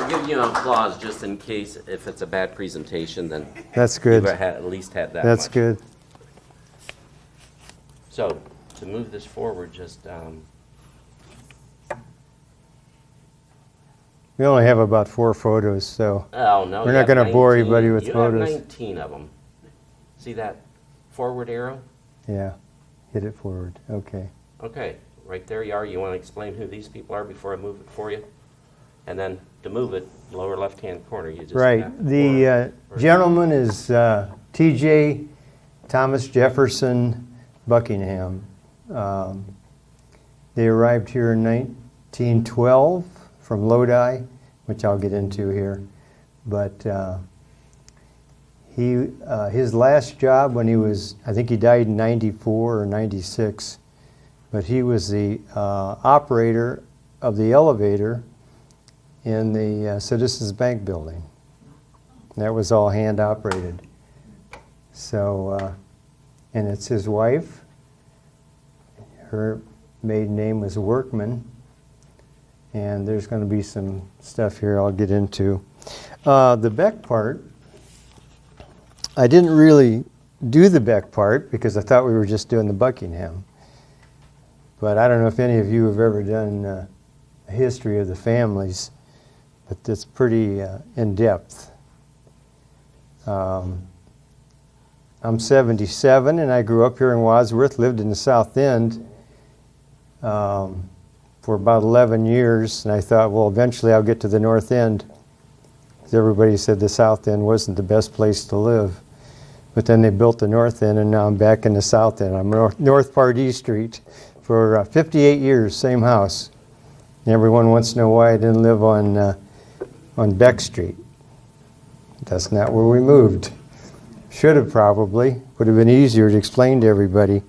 We're giving you an applause just in case if it's a bad presentation, then that's good. you've at least had that That's much. good. So, to move this forward, just We only have about 4 photos, so oh no, we're you not have going to bore 19 everybody with you photos. have 19 of them. See that forward arrow? Yeah, hit it forward. Okay. Okay, right there you are. You want to explain who these people are before I move it for you? And then to move it, lower left-hand corner, you just Right. tap it The forward. gentleman is T.J. Thomas Jefferson Buckingham. They arrived here in 1912 from Lodi, which I'll get into here. But his last job when he was, I think he died in 94 or 96, but he was the operator of the elevator in the Citizens Bank building. That was all hand operated. So, and it's his wife. Her maiden name was Workman. And there's going to be some stuff here I'll get into. The Beck part, I didn't really do the Beck part because I thought we were just doing the Buckingham. But I don't know if any of you have ever done a history of the families, but it's pretty in-depth. I'm 77 and I grew up here in Wadsworth, lived in the South End for about 11 years, and I thought, well, eventually I'll get to the North End. Because everybody said the South End wasn't the best place to live. But then they built the North End, and now I'm back in the South End. I'm North Pardee Street for 58 years, same house. And everyone wants to know why I didn't live on Beck Street. That's not where we moved. Should have probably. Would have been easier to explain to everybody.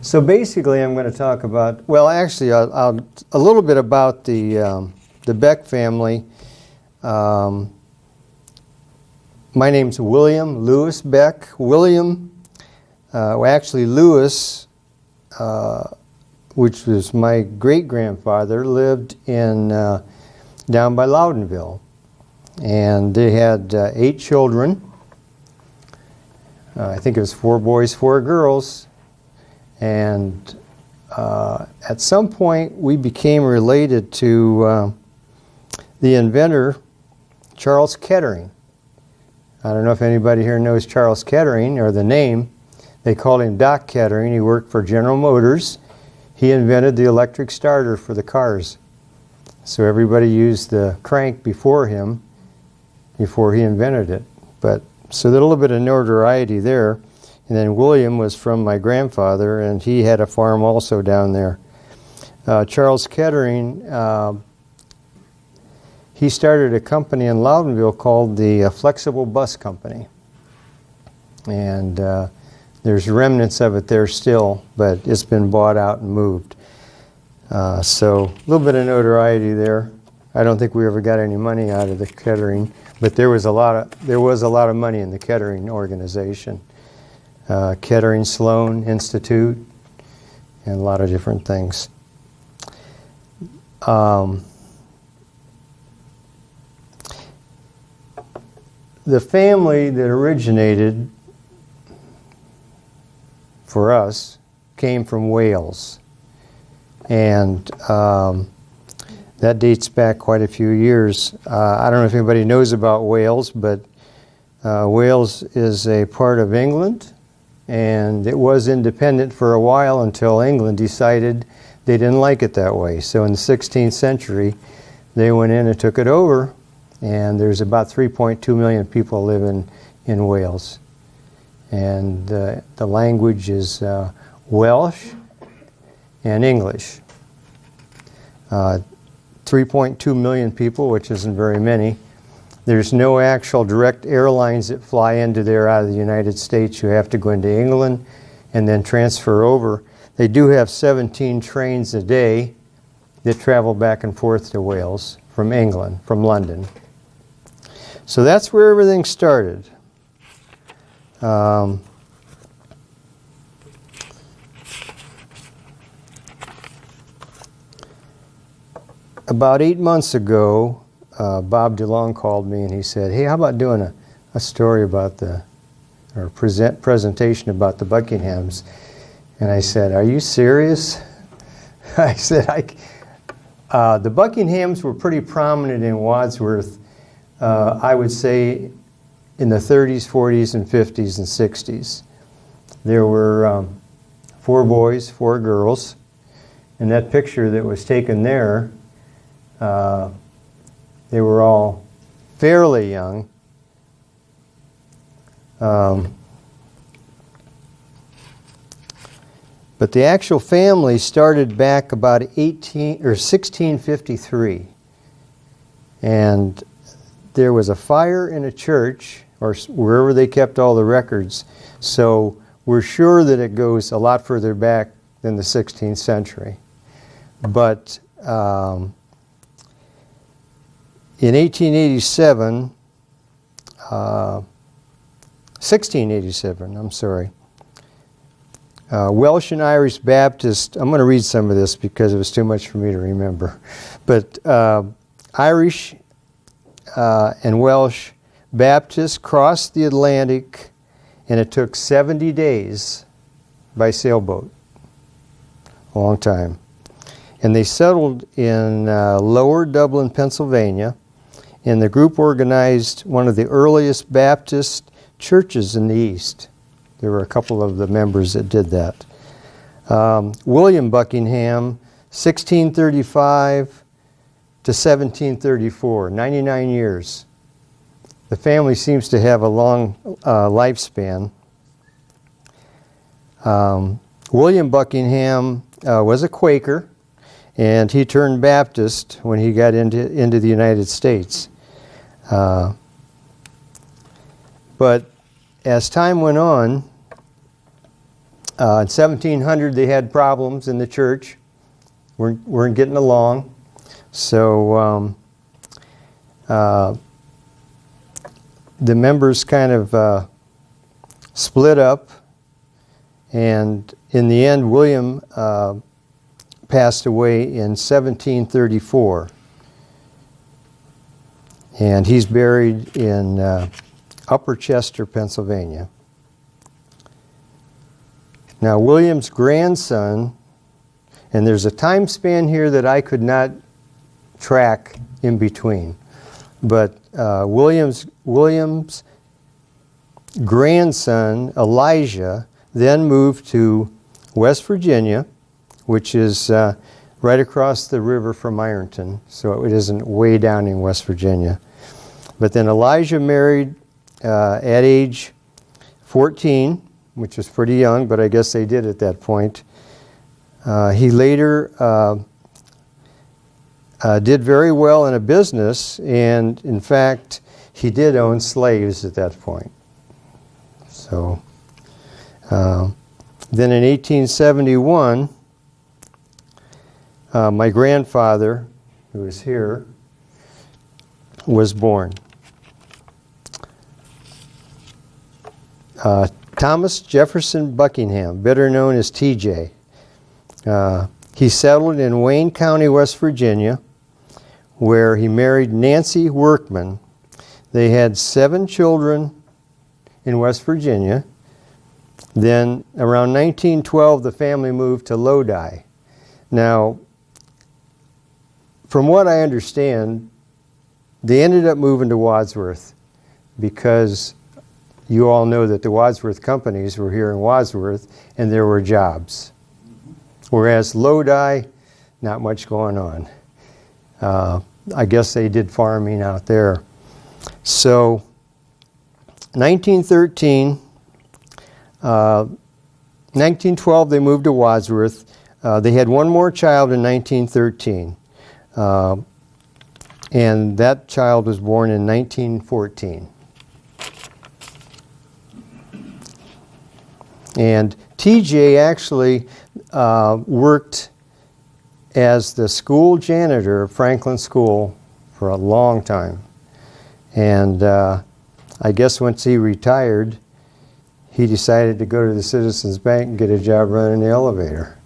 So basically, I'm going to talk about, well, actually, a little bit about the Beck family. My name's William Lewis Beck. William, actually Lewis, which was my great-grandfather, lived in down by Loudonville. And they had 8 children. I think it was 4 boys, 4 girls. And at some point, we became related to the inventor, Charles Kettering. I don't know if anybody here knows Charles Kettering, or the name. They called him Doc Kettering. He worked for General Motors. He invented the electric starter for the cars. So everybody used the crank before him, before he invented it. But so there's a little bit of notoriety there. And then William was from my grandfather, and he had a farm also down there. Charles Kettering, he started a company in Loudonville called the Flexible Bus Company. And there's remnants of it there still, but it's been bought out and moved. So a little bit of notoriety there. I don't think we ever got any money out of the Kettering, but there was a lot of money in the Kettering organization. Kettering Sloan Institute, and a lot of different things. The family that originated for us came from Wales, and that dates back quite a few years. I don't know if anybody knows about Wales, but Wales is a part of England. And it was independent for a while until England decided they didn't like it that way. So in the 16th century, they went in and took it over. And there's about 3.2 million people live in Wales. And the language is Welsh and English. 3.2 million people, which isn't very many. There's no actual direct airlines that fly into there out of the United States. You have to go into England and then transfer over. They do have 17 trains a day that travel back and forth to Wales from England, from London. So that's where everything started. about 8 months ago, Bob DeLong called me and he said, hey, how about doing a story about or presentation about the Buckinghams? And I said, are you serious? I said, the Buckinghams were pretty prominent in Wadsworth, I would say in the 30s, 40s, and 50s and 60s. There were 4 boys, 4 girls. And that picture that was taken there, they were all fairly young. But the actual family started back about 1653. And there was a fire in a church, or wherever they kept all the records. So we're sure that it goes a lot further back than the 16th century. But in 1687, I'm sorry, Welsh and Irish Baptist, I'm going to read some of this because it was too much for me to remember, but Irish and Welsh Baptists crossed the Atlantic, and it took 70 days by sailboat, a long time. And they settled in Lower Dublin, Pennsylvania, and the group organized one of the earliest Baptist churches in the East. There were a couple of the members that did that. William Buckingham, 1635 to 1734, 99 years. The family seems to have a long lifespan. William Buckingham was a Quaker, and he turned Baptist when he got into the United States. But as time went on, in 1700 they had problems in the church, weren't getting along. So the members kind of split up, and in the end William passed away in 1734. And he's buried in Upper Chester, Pennsylvania. Now William's grandson, and there's a time span here that I could not track in between, but William's grandson, Elijah, then moved to West Virginia, which is right across the river from Ironton, so it isn't way down in West Virginia. But then Elijah married at age 14, which was pretty young, but I guess they did at that point. He later did very well in a business, and in fact, he did own slaves at that point. So, then in 1871, my grandfather, who is here, was born. Thomas Jefferson Buckingham, better known as TJ. He settled in Wayne County, West Virginia, where he married Nancy Workman. They had 7 children in West Virginia. Then around 1912, the family moved to Lodi. Now, from what I understand, they ended up moving to Wadsworth because you all know that the Wadsworth companies were here in Wadsworth and there were jobs. Whereas Lodi, not much going on. I guess they did farming out there. So 1912 they moved to Wadsworth. They had one more child in 1913. And that child was born in 1914. And TJ actually worked as the school janitor of Franklin School for a long time. And I guess once he retired, he decided to go to the Citizens Bank and get a job running the elevator.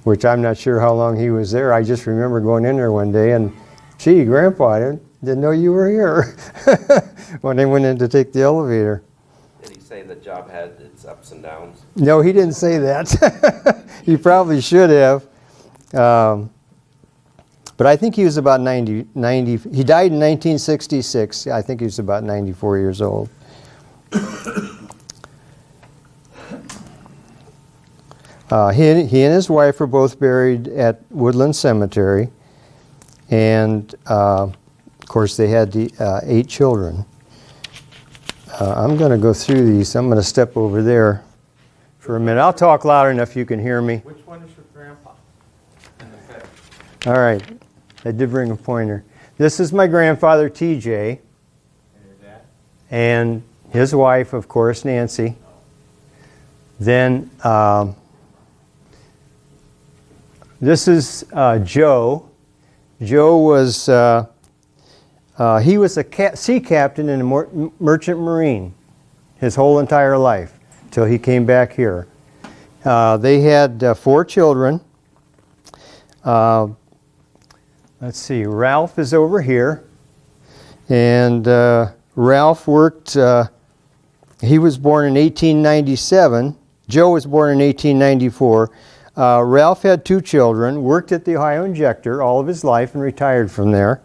which I'm not sure how long he was there. I just remember going in there one day and, gee, Grandpa, I didn't know you were here when I went in to take the elevator. Did he say the job had its ups and downs? No, he didn't say that. He probably should have. But I think he was about 90, he died in 1966. I think he was about 94 years old. He and his wife were both buried at Woodland Cemetery. And, of course, they had 8 children. I'm going to go through these. I'm going to step over there for a minute. I'll talk loud enough you can hear me. Which one is your grandpa in the picture? All right. I did bring a pointer. This is my grandfather, TJ. And your dad? And his wife, of course, Nancy. Then this is Joe. Joe was, he was a sea captain in a merchant marine his whole entire life till he came back here. They had 4 children. Let's see, Ralph is over here. And Ralph worked, he was born in 1897. Joe was born in 1894. Ralph had 2 children, worked at the Ohio Injector all of his life and retired from there.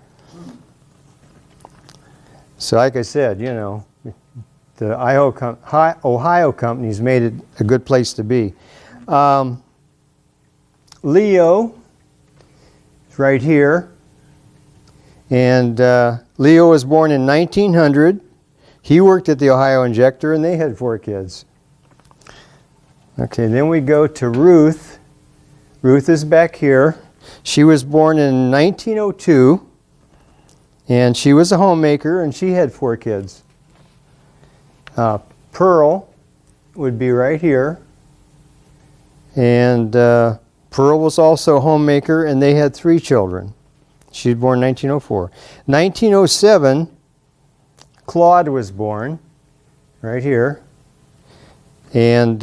So like I said, you know, the Ohio companies made it a good place to be. Leo is right here. And Leo was born in 1900. He worked at the Ohio Injector and they had 4 kids. Okay, then we go to Ruth. Ruth is back here. She was born in 1902, and she was a homemaker, and she had 4 kids. Pearl would be right here, and Pearl was also a homemaker, and they had 3 children. She was born in 1904. 1907, Claude was born, right here, and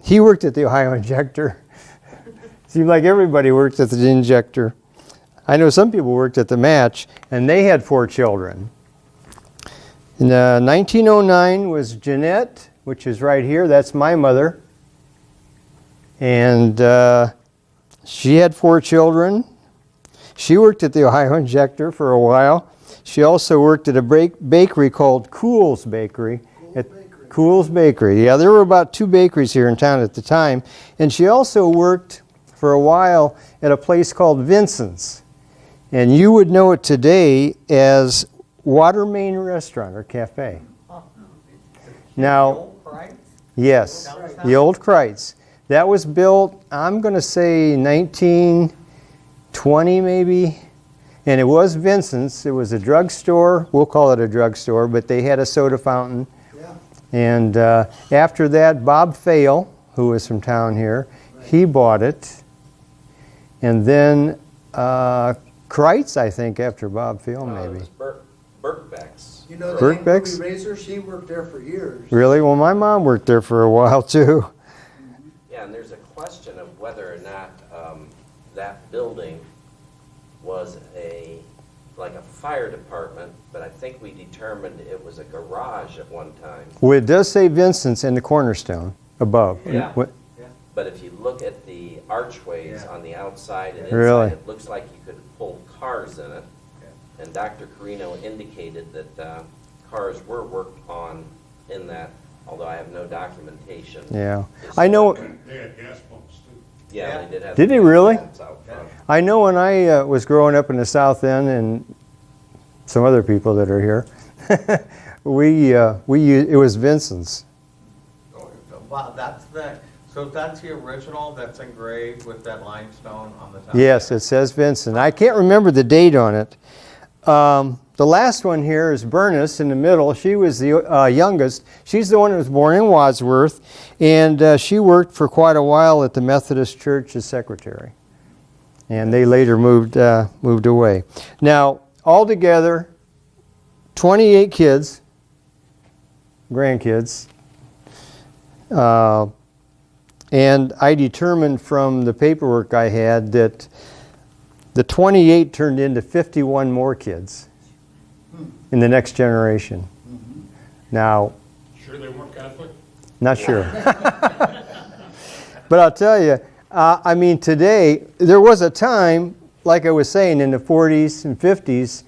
he worked at the Ohio Injector. Seemed like everybody worked at the Injector. I know some people worked at the Match, and they had 4 children. In 1909 was Jeanette, which is right here. That's my mother. And she had 4 children. She worked at the Ohio Injector for a while. She also worked at a bakery called Cool's Bakery. Cool's Bakery. Yeah, there were about 2 bakeries here in town at the time. And she also worked for a while at a place called Vincent's. And you would know it today as Water Main Restaurant or Cafe. Now, yes, the old Kreitz. That was built, I'm going to say 1920 maybe. And it was Vincent's. It was a drugstore. We'll call it a drugstore, but they had a soda fountain. And after that, Bob Fail, who was from town here, he bought it. And then Kreitz, I think, after Bob Fail, maybe. It was Birkbeck's. You know, Birkbeck's? the Razor, she worked there for years. Really? Well, my mom worked there for a while, too. Yeah, and there's a question of whether or not that building was like a fire department, but I think we determined it was a garage at one time. Well, it does say Vincent's in the cornerstone above. Yeah. What- But if you look at the archways on the outside and inside, Really? it looks like you could pull cars in it. And Dr. Carino indicated that cars were worked on in that, although I have no documentation. Yeah. I know. They had gas pumps too. Yeah, they did have. Did they really? pumps out front. I know when I was growing up in the South End, and some other people that are here, it was Vincent's. Wow, so that's the original that's engraved with that limestone on the top? Yes, it says Vincent. I can't remember the date on it. The last one here is Bernice in the middle. She was the youngest. She's the one who was born in Wadsworth, and she worked for quite a while at the Methodist Church as secretary. And they later moved away. Now, altogether, 28 kids, grandkids, And I determined from the paperwork I had that the 28 turned into 51 more kids in the next generation. Now, Sure they weren't Catholic? not sure. But I'll tell you, I mean, today, there was a time, like I was saying, in the 40s and 50s,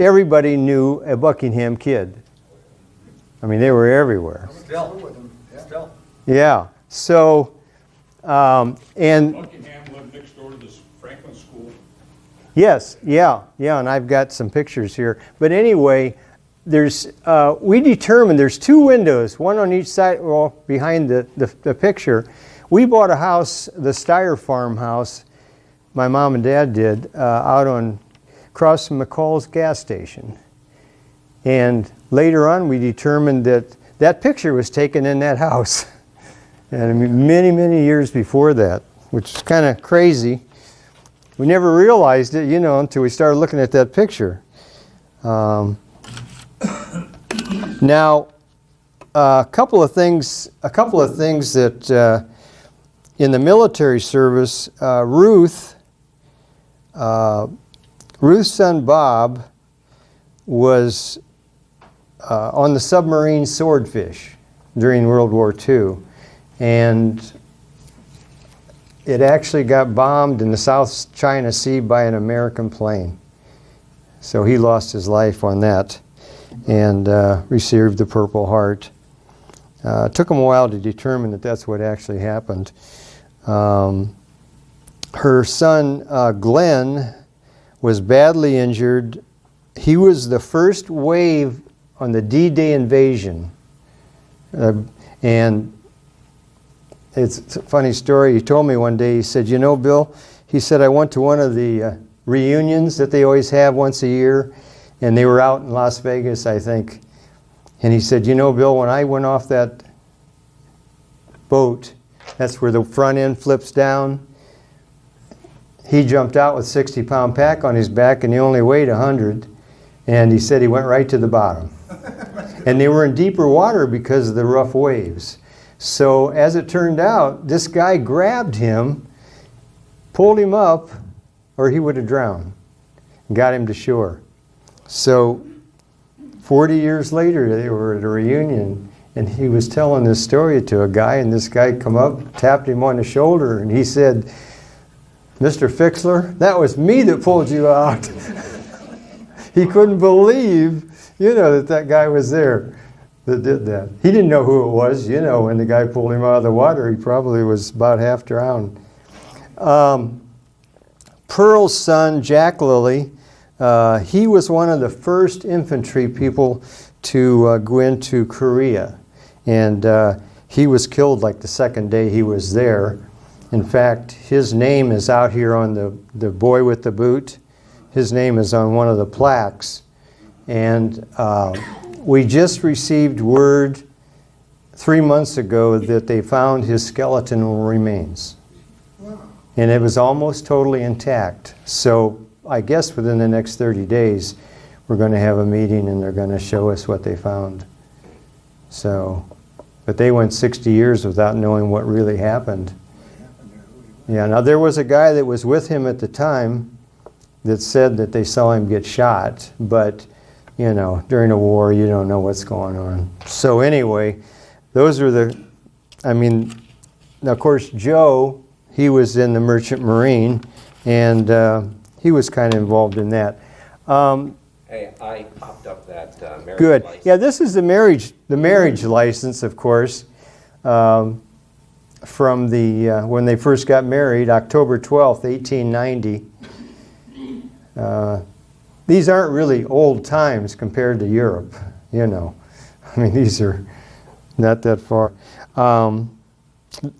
everybody knew a Buckingham kid. I mean, they were everywhere. Still, still. Yeah. So, and Buckingham lived next door to this Franklin School. yes, yeah, and I've got some pictures here. But anyway, we determined there's 2 windows, one on each side, well, behind the picture. We bought a house, the Steyer farmhouse, my mom and dad did, out on across from McCall's gas station. And later on, we determined that that picture was taken in that house. And I mean, many, many years before that, which is kind of crazy. We never realized it, until we started looking at that picture. Now, a couple of things that in the military service, Ruth's son Bob was on the submarine Swordfish during World War II. And it actually got bombed in the South China Sea by an American plane. So he lost his life on that and received the Purple Heart. It took him a while to determine that that's what actually happened. Her son, Glenn, was badly injured. He was the first wave on the D-Day invasion. And it's a funny story. He told me one day, he said, Bill, he said, I went to one of the reunions that they always have once a year, and they were out in Las Vegas, I think. And he said, Bill, when I went off that boat, that's where the front end flips down. He jumped out with 60-pound pack on his back, and he only weighed 100. And he said he went right to the bottom. And they were in deeper water because of the rough waves. So as it turned out, this guy grabbed him, pulled him up, or he would have drowned, and got him to shore. So 40 years later, they were at a reunion, and he was telling this story to a guy, and this guy come up, tapped him on the shoulder, and he said, Mr. Fixler, that was me that pulled you out. He couldn't believe, that guy was there that did that. He didn't know who it was. When the guy pulled him out of the water, he probably was about half drowned. Pearl's son, Jack Lilly, he was one of the first infantry people to go into Korea. And he was killed like the second day he was there. In fact, his name is out here on the boy with the boot. His name is on one of the plaques. And we just received word 3 months ago that they found his skeletal remains. And it was almost totally intact. So I guess within the next 30 days, we're going to have a meeting and they're going to show us what they found. So, but they went 60 years without knowing what really happened. Yeah, now there was a guy that was with him at the time that said that they saw him get shot, but during a war, you don't know what's going on. So anyway, those are now of course, Joe, he was in the Merchant Marine, and he was kind of involved in that. Hey, I popped up that marriage Good. license. Yeah, this is the marriage license, of course, from when they first got married, October 12th, 1890. These aren't really old times compared to Europe, these are not that far. Let's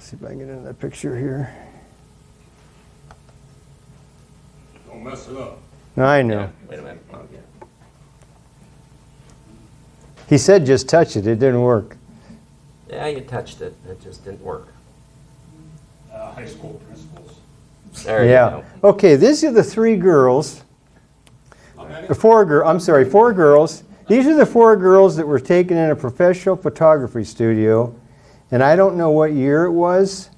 see if I can get into that picture here. Don't mess it up. I know. Yeah, wait a minute. Okay. He said just touch it. It didn't work. Yeah, you touched it. It just didn't work. High school principals. There you Yeah. go. Okay, these are the 3 girls. How many? The 4 girls. These are the 4 girls that were taken in a professional photography studio and I don't know what year it was,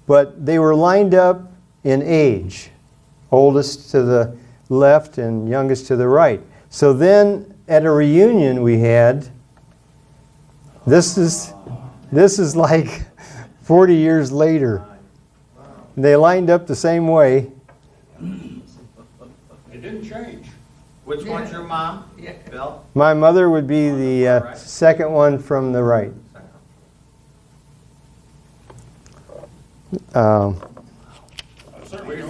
but they were lined up in age, oldest to the left and youngest to the right. So then at a reunion we had, this is like 40 years later. They lined up the same way. It didn't change. Which one's your mom? Yeah. Bill? My mother would be the second one from the right. Is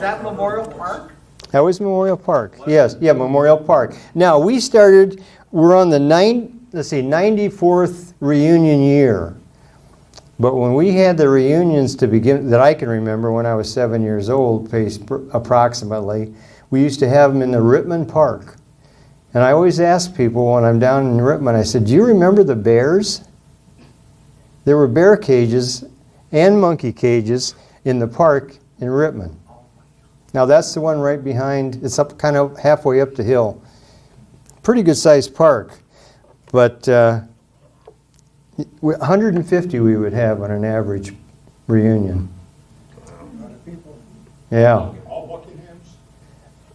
that Memorial Park? That was Memorial Park. Yes, yeah, Memorial Park. Now we started. We're on the 94th reunion year. But when we had the reunions to begin, that I can remember when I was 7 years old, approximately, we used to have them in the Rittman Park. And I always ask people when I'm down in Rittman, I said, do you remember the bears? There were bear cages and monkey cages in the park in Rittman. Now that's the one right behind, it's up kind of halfway up the hill. Pretty good sized park, but 150 we would have on an average reunion. Yeah. All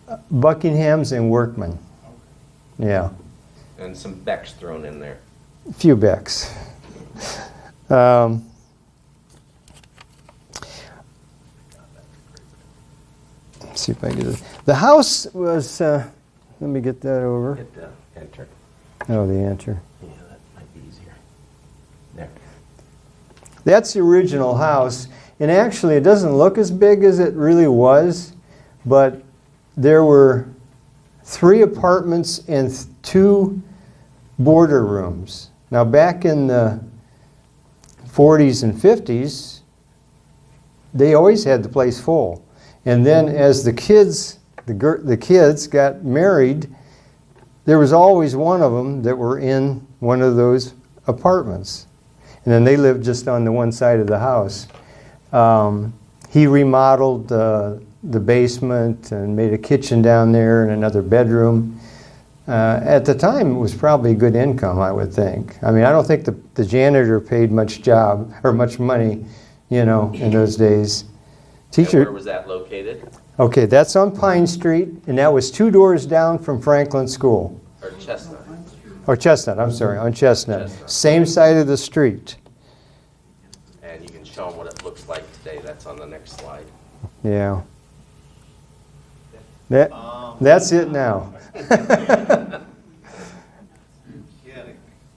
Buckinghams? Buckinghams and Workmen. Yeah. And some Becks thrown in there. A few Becks. Let's see if I get it. The house was, let me get that over. Hit enter. Oh, the enter. Yeah, that might be easier. There. That's the original house, and actually it doesn't look as big as it really was, but there were 3 apartments and 2 boarder rooms. Now back in the 40s and 50s, they always had the place full. And then as the kids got married, there was always one of them that were in one of those apartments. And then they lived just on the one side of the house. He remodeled the basement and made a kitchen down there and another bedroom. At the time, it was probably good income, I would think. I mean, I don't think the janitor paid much money, you know, in those days. And where was that located? Okay, that's on Pine Street, and that was 2 doors down from Franklin School. Or Chestnut? Or Chestnut, I'm sorry, on Chestnut. Chestnut. Same side of the street. And you can show them what it looks like today. That's on the next slide. Yeah. That's it now.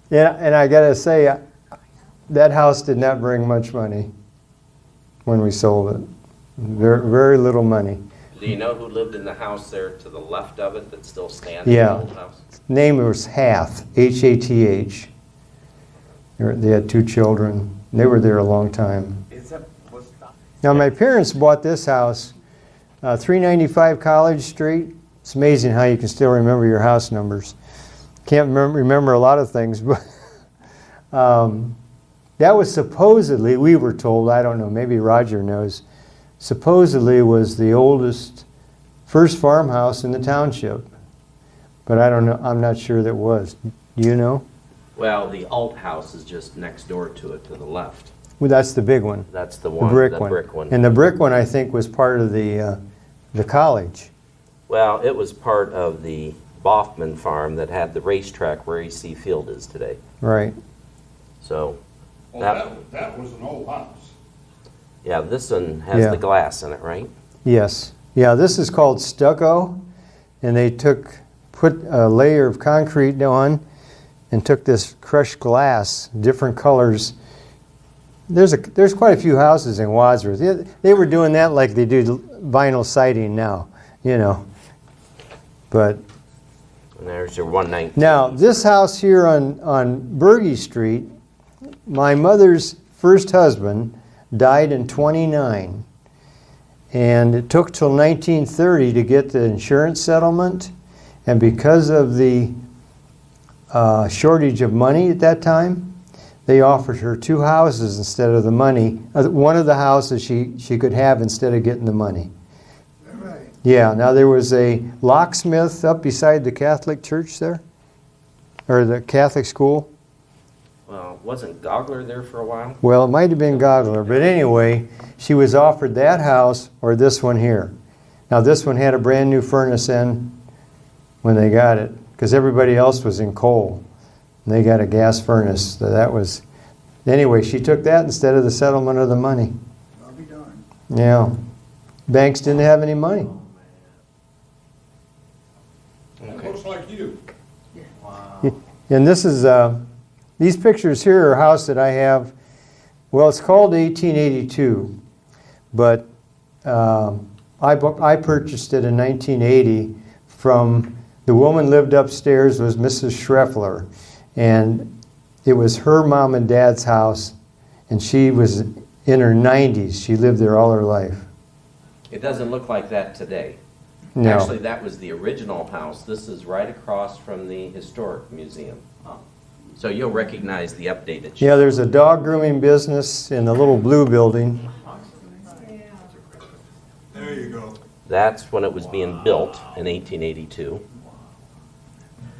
Yeah, and I gotta say, that house did not bring much money when we sold it. Very, very little money. Do you know who lived in the house there to the left of it that's still standing? Yeah. The old house? Name was Hath, H-A-T-H. They had 2 children. They were there a long time. Now my parents bought this house, 395 College Street. It's amazing how you can still remember your house numbers. Can't remember a lot of things, but that was supposedly, we were told, I don't know, maybe Roger knows, supposedly was the oldest first farmhouse in the township. But I don't know, I'm not sure that was. Do you know? Well, the alt house is just next door to it, to the left. Well, that's the big one. That's the The one, brick the one. brick one. And the brick one, I think, was part of the college. Well, it was part of the Boffman farm that had the racetrack where EC Field is today. Right. So, Well, that was an old house. yeah, this one has Yeah. the glass in it, right? Yes. Yeah, this is called stucco, and they put a layer of concrete on and took this crushed glass, different colors. There's quite a few houses in Wadsworth. They were doing that like they do vinyl siding now, you know. But And there's your 119. now, this house here on Berge Street, my mother's first husband died in '29. And it took till 1930 to get the insurance settlement. And because of the shortage of money at that time, they offered her 2 houses instead of the money. One of the houses she could have instead of getting the money. Right. Yeah, now there was a locksmith up beside the Catholic church there, or the Catholic school. Well, wasn't Gogler there for a while? Well, it might have been Godler, but anyway, she was offered that house or this one here. Now, this one had a brand new furnace in when they got it, because everybody else was in coal. And they got a gas furnace, so that was... Anyway, she took that instead of the settlement of the money. I'll be darned. Yeah. Banks didn't have any money. It looks like you. Wow. And this is, these pictures here are a house that I have, well, it's called 1882, but I purchased it in 1980 from, the woman lived upstairs was Mrs. Schreffler, and it was her mom and dad's house, and she was in her 90s. She lived there all her life. It doesn't look like that today. No. Actually, that was the original house. This is right across from the Historic Museum. So you'll recognize the updated. Yeah, there's a dog grooming business in the little blue building. There you go. That's when it was being built in 1882.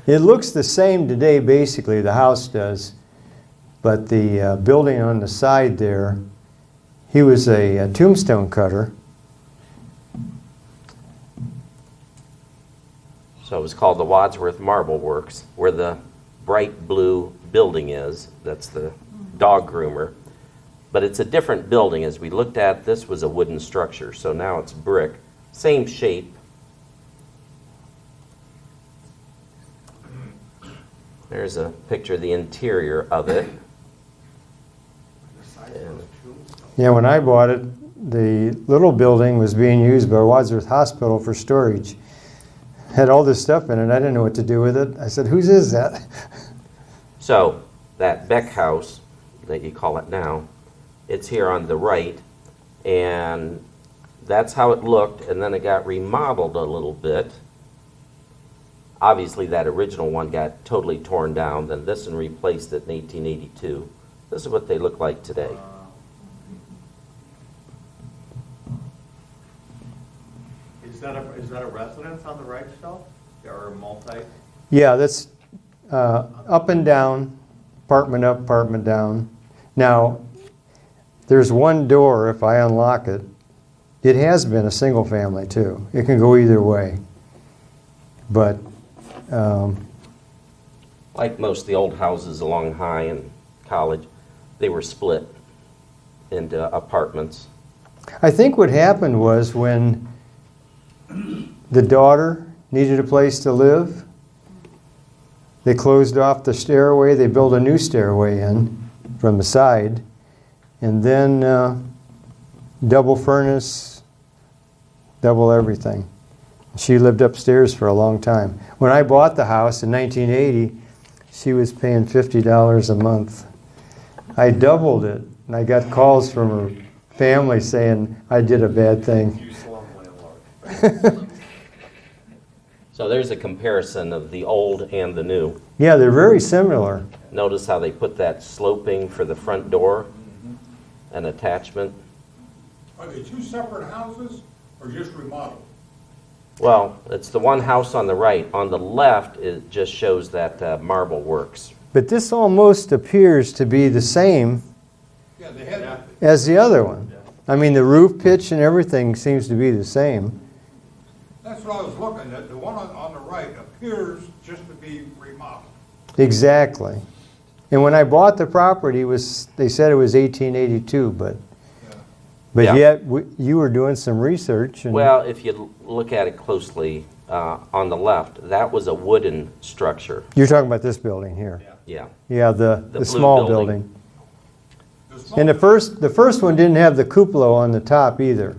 It looks the same today, basically, the house does, but the building on the side there, he was a tombstone cutter. So it was called the Wadsworth Marble Works, where the bright blue building is. That's the dog groomer. But it's a different building. As we looked at, this was a wooden structure, so now it's brick. Same shape. There's a picture of the interior of it. And Yeah, when I bought it, the little building was being used by Wadsworth Hospital for storage. Had all this stuff in it. I didn't know what to do with it. I said, whose is that? so that Beck House, that you call it now, it's here on the right, and that's how it looked, and then it got remodeled a little bit. Obviously, that original one got totally torn down, then this one replaced it in 1882. This is what they look like today. Is that a residence on the right still? Or a multi? Yeah, that's up and down, apartment up, apartment down. Now, there's one door, if I unlock it, it has been a single family too. It can go either way. But, Like most of the old houses along High and College, they were split into apartments. I think what happened was when the daughter needed a place to live, they closed off the stairway, they built a new stairway in from the side, and then double furnace, double everything. She lived upstairs for a long time. When I bought the house in 1980, she was paying $50 a month. I doubled it, and I got calls from her family saying I did a bad thing. You slum landlord. So there's a comparison of the old and the new. Yeah, they're very similar. Notice how they put that sloping for the front door, an attachment. Are they two separate houses or just remodeled? Well, it's the one house on the right. On the left, it just shows that marble works. But this almost appears to be the same Yeah, they had, as the other one. I mean, the roof pitch and everything seems to be the same. that's what I was looking at. The one on the right appears just to be remodeled. Exactly. And when I bought the property, they said it was 1882, but Yeah. yet you were doing some research. And Well, if you look at it closely, on the left, that was a wooden structure. You're talking about this building here. Yeah. Yeah, the blue small building. building. The small- And the first one didn't have the cupola on the top either.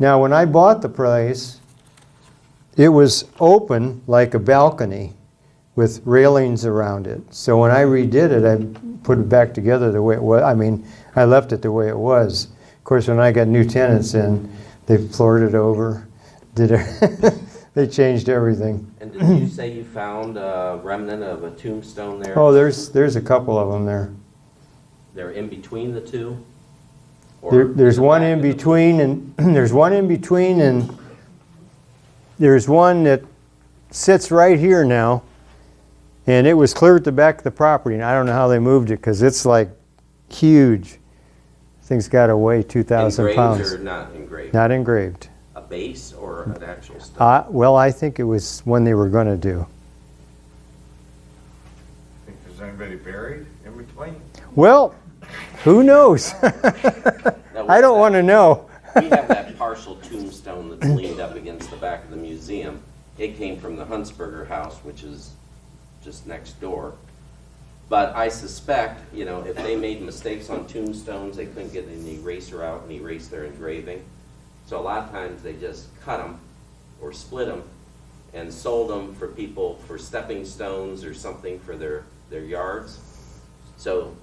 Now, when I bought the place, it was open like a balcony with railings around it. So when I redid it, I put it back together the way it was. I mean, I left it the way it was. Of course, when I got new tenants in, they floored it over, they changed everything. And did you say you found a remnant of a tombstone there? Oh, there's a couple of them there. They're in between the two? Or There's the one back in of the- between, and there's one in between, and there's one that sits right here now, And it was clear at the back of the property, and I don't know how they moved it, because it's like huge. Thing's got to weigh 2,000 pounds. Engraved or not engraved? Not engraved. A base or an actual stone? Well, I think it was one they were going to do. Think there's anybody buried in between? Well, who knows? I don't want to know. We have that partial tombstone that's leaned up against the back of the museum. It came from the Hunsberger house, which is just next door. But I suspect, you know, if they made mistakes on tombstones, they couldn't get an eraser out and erase their engraving. So a lot of times they just cut them or split them and sold them for people for stepping stones or something for their yards. So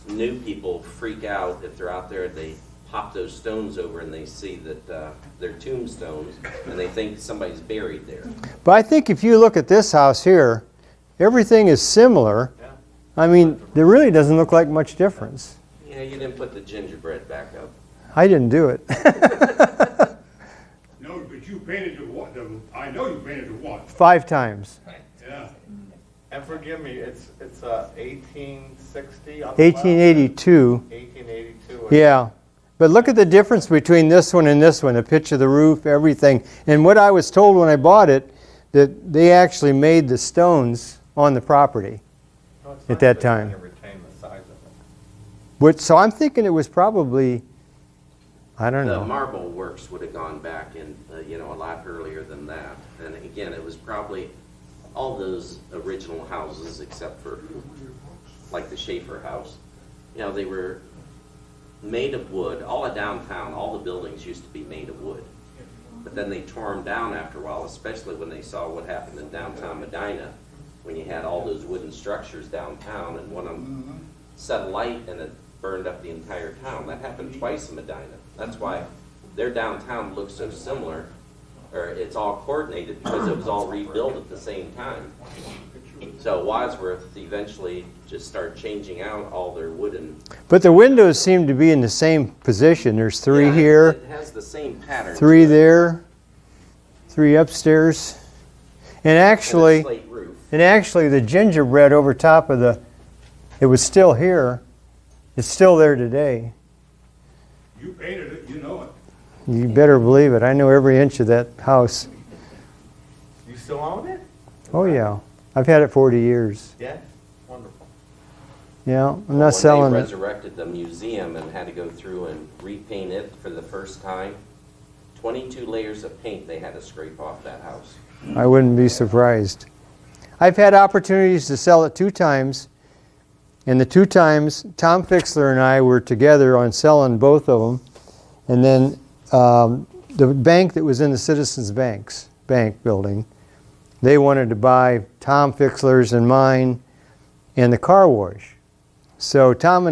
new people freak out if they're out there, they pop those stones over and they see that they're tombstones and they think somebody's buried there. But I think if you look at this house here, everything is similar. Yeah. I mean, there really doesn't look like much difference. Yeah, you didn't put the gingerbread back up. I didn't do it. No, but you painted it once, I know you painted it once. 5 times. Yeah. And forgive me, it's 1860 on the left? 1882. 1882. Yeah. But look at the difference between this one and this one, the pitch of the roof, everything. And what I was told when I bought it, that they actually made the stones on the property. No, it's at nice that they time. kind of retain the size of it. So I'm thinking it was probably, I don't The know. marble works would have gone back in, you know, a lot earlier than that. And again, it was probably all those original houses except for like the Schaefer house. You know, they were made of wood. All of downtown, all the buildings used to be made of wood. But then they tore them down after a while, especially when they saw what happened in downtown Medina, when you had all those wooden structures downtown and one of them set alight and it burned up the entire town. That happened twice in Medina. That's why their downtown looks so similar, or it's all coordinated because it was all rebuilt at the same time. So Wadsworth eventually just started changing out all their wooden. But the windows seem to be in the same position. There's 3 Yeah, here, It has the same pattern. 3 there, 3 upstairs. And actually, slate roof. the gingerbread over top of it was still here. It's still there today. You painted it, you know it. You better believe it. I know every inch of that house. You still own it? Oh yeah. I've had it 40 years. Yeah? Wonderful. Yeah, I'm When not selling they it. resurrected the museum and had to go through and repaint it for the first time, 22 layers of paint they had to scrape off that house. I wouldn't be surprised. I've had opportunities to sell it 2 times. And the 2 times, Tom Fixler and I were together on selling both of them. And then the bank that was in the Citizens Bank building, they wanted to buy Tom Fixler's and mine and the car wash. So Tom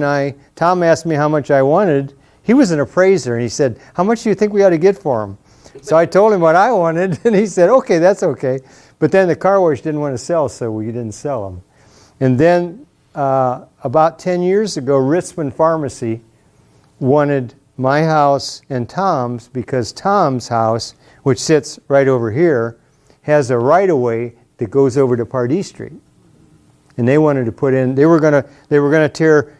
asked me how much I wanted. He was an appraiser, and he said, "How much do you think we ought to get for him?" So I told him what I wanted, and he said, "Okay, that's okay." But then the car wash didn't want to sell, so we didn't sell them. And then about 10 years ago, Ritzman Pharmacy wanted my house and Tom's, because Tom's house, which sits right over here, has a right-of-way that goes over to Pardee Street. And they wanted to put in, they were going to tear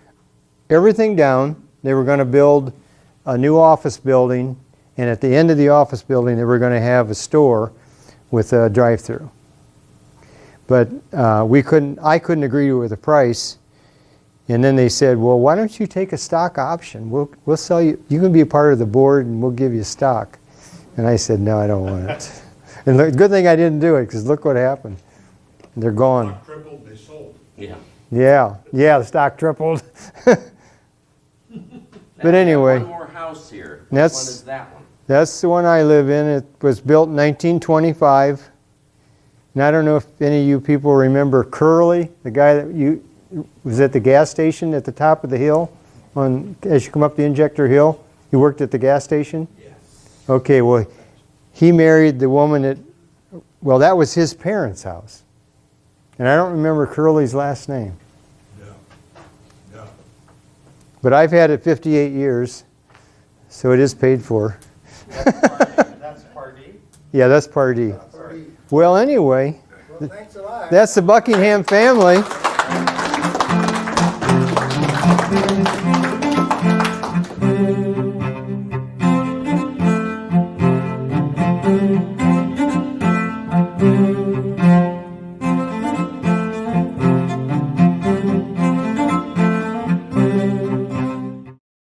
everything down. They were going to build a new office building, and at the end of the office building, they were going to have a store with a drive-through. But I couldn't agree with the price. And then they said, "Well, why don't you take a stock option? We'll sell you. You can be a part of the board, and we'll give you stock." And I said, "No, I don't want it." And the good thing I didn't do it, because look what happened. They're gone. Stock tripled, they sold. Yeah. Yeah, the stock tripled. But anyway, One more house here. Which That's- one is that one? that's the one I live in. It was built in 1925. And I don't know if any of you people remember Curly, the guy that was at the gas station at the top of the hill as you come up the Injector Hill. He worked at the gas station? Yes. Okay, well, he married the woman that was his parents' house. And I don't remember Curly's last name. Yeah. But I've had it 58 years, so it is paid for. That's Pardee? Yeah, that's Pardee. Sorry. Well, anyway, Well, thanks a lot. That's the Buckingham family.